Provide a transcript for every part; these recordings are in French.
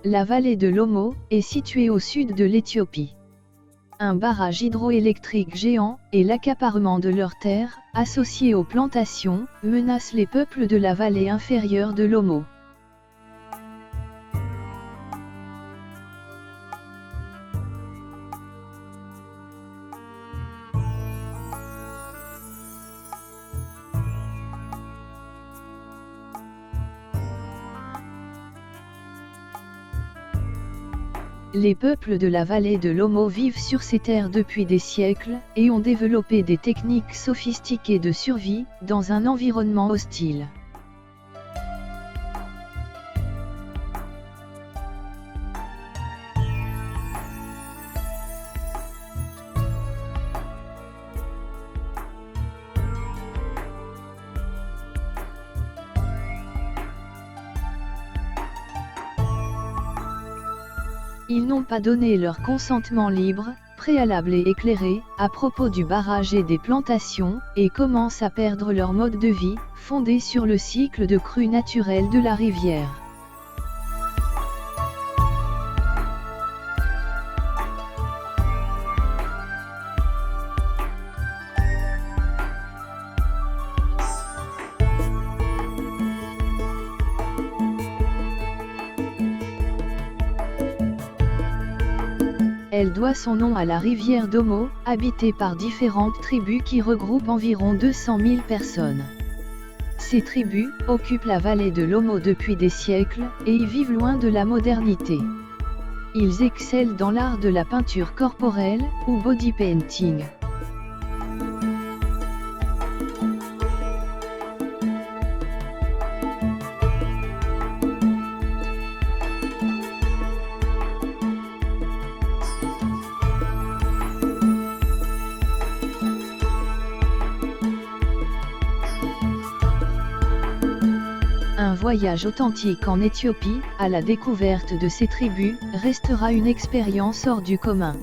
La vallée de l'Omo est située au sud de l'Éthiopie. Un barrage hydroélectrique géant et l'accaparement de leurs terres, associés aux plantations, menacent les peuples de la vallée inférieure de l'Omo. Les peuples de la vallée de l'Omo vivent sur ces terres depuis des siècles, et ont développé des techniques sophistiquées de survie, dans un environnement hostile. Ils n'ont pas donné leur consentement libre, préalable et éclairé, à propos du barrage et des plantations, et commencent à perdre leur mode de vie, fondé sur le cycle de crue naturelle de la rivière. Elle doit son nom à la rivière d'Omo, habitée par différentes tribus qui regroupent environ 200 000 personnes. Ces tribus occupent la vallée de l'Omo depuis des siècles, et y vivent loin de la modernité. Ils excellent dans l'art de la peinture corporelle, ou body painting. Un voyage authentique en Éthiopie, à la découverte de ces tribus, restera une expérience hors du commun.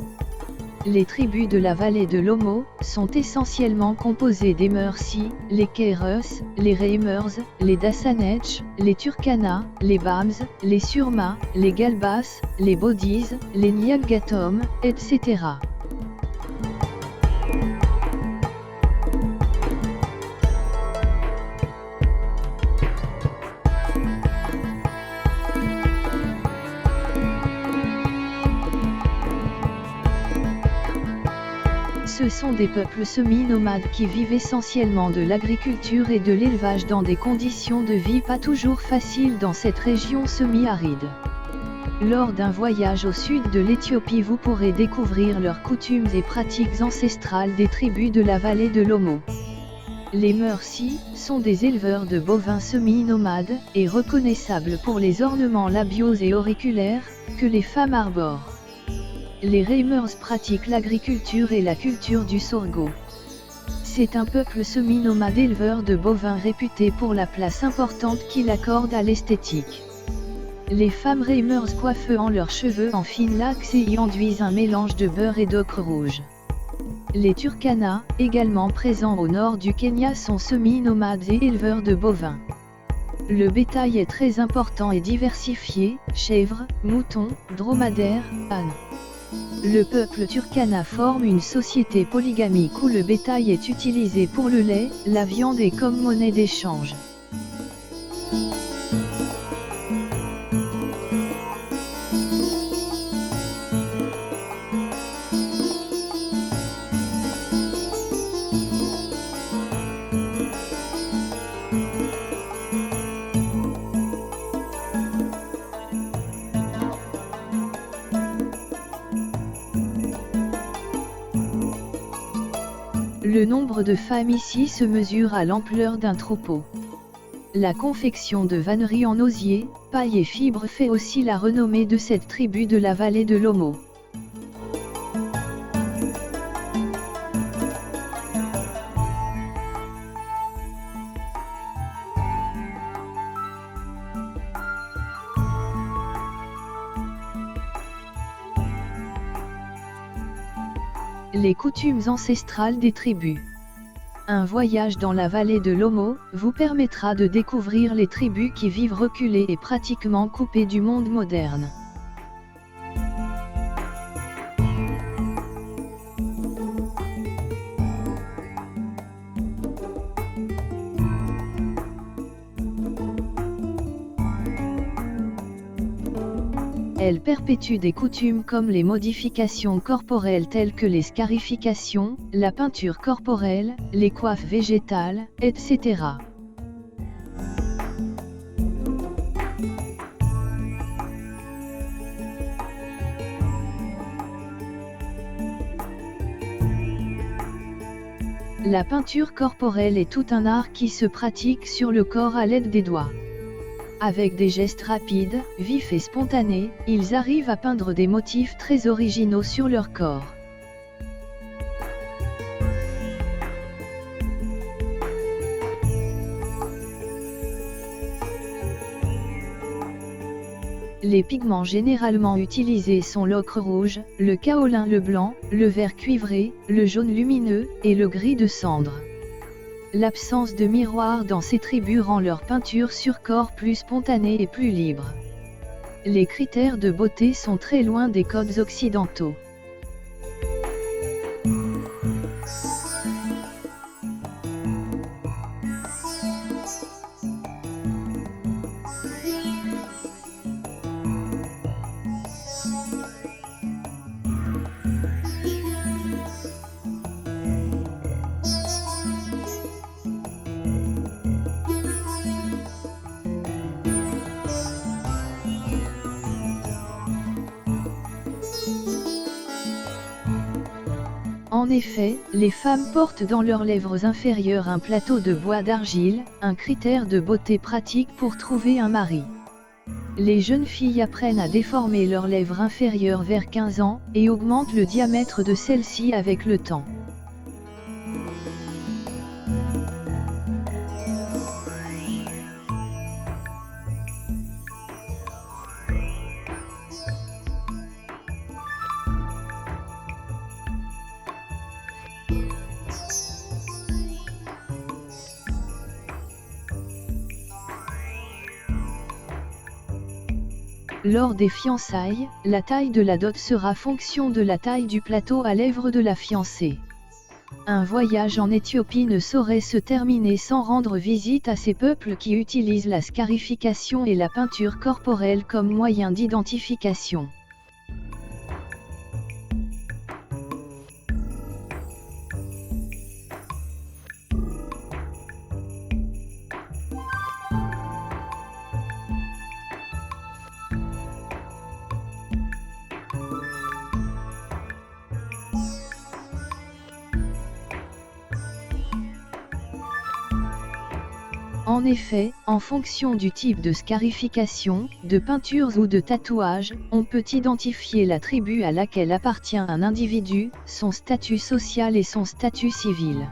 Les tribus de la vallée de l'Omo sont essentiellement composées des Mursi, les Kairos, les Reimers, les Dassanetch, les Turkana, les Bams, les Surma, les Galbas, les Bodis, les Nyagatom, etc. Ce sont des peuples semi-nomades qui vivent essentiellement de l'agriculture et de l'élevage dans des conditions de vie pas toujours faciles dans cette région semi-aride. Lors d'un voyage au sud de l'Éthiopie, vous pourrez découvrir leurs coutumes et pratiques ancestrales des tribus de la vallée de l'Omo. Les Mursi sont des éleveurs de bovins semi-nomades, et reconnaissables pour les ornements labiaux et auriculaires que les femmes arborent. Les Reimers pratiquent l'agriculture et la culture du sorgho. C'est un peuple semi-nomade éleveur de bovins réputé pour la place importante qu'il accorde à l'esthétique. Les femmes Reimers coiffant leurs cheveux en fines laques et y enduisent un mélange de beurre et d'ocre rouge. Les Turkana, également présents au nord du Kenya, sont semi-nomades et éleveurs de bovins. Le bétail est très important et diversifié, chèvres, moutons, dromadaires, ânes. Le peuple Turkana forme une société polygamique où le bétail est utilisé pour le lait, la viande et comme monnaie d'échange. Le nombre de femmes ici se mesure à l'ampleur d'un troupeau. La confection de vanneries en osier, paille et fibres fait aussi la renommée de cette tribu de la vallée de l'Omo. Les coutumes ancestrales des tribus. Un voyage dans la vallée de l'Omo vous permettra de découvrir les tribus qui vivent reculées et pratiquement coupées du monde moderne. Elle perpétue des coutumes comme les modifications corporelles telles que les scarifications, la peinture corporelle, les coiffes végétales, etc. La peinture corporelle est tout un art qui se pratique sur le corps à l'aide des doigts. Avec des gestes rapides, vifs et spontanés, ils arrivent à peindre des motifs très originaux sur leur corps. Les pigments généralement utilisés sont l'ocre rouge, le kaolin le blanc, le vert cuivré, le jaune lumineux, et le gris de cendre. L'absence de miroir dans ces tribus rend leur peinture sur corps plus spontanée et plus libre. Les critères de beauté sont très loin des codes occidentaux. En effet, les femmes portent dans leurs lèvres inférieures un plateau de bois d'argile, un critère de beauté pratique pour trouver un mari. Les jeunes filles apprennent à déformer leurs lèvres inférieures vers 15 ans, et augmentent le diamètre de celles-ci avec le temps. Lors des fiançailles, la taille de la dot sera fonction de la taille du plateau à lèvres de la fiancée. Un voyage en Éthiopie ne saurait se terminer sans rendre visite à ces peuples qui utilisent la scarification et la peinture corporelle comme moyen d'identification. En effet, en fonction du type de scarification, de peintures ou de tatouage, on peut identifier la tribu à laquelle appartient un individu, son statut social et son statut civil.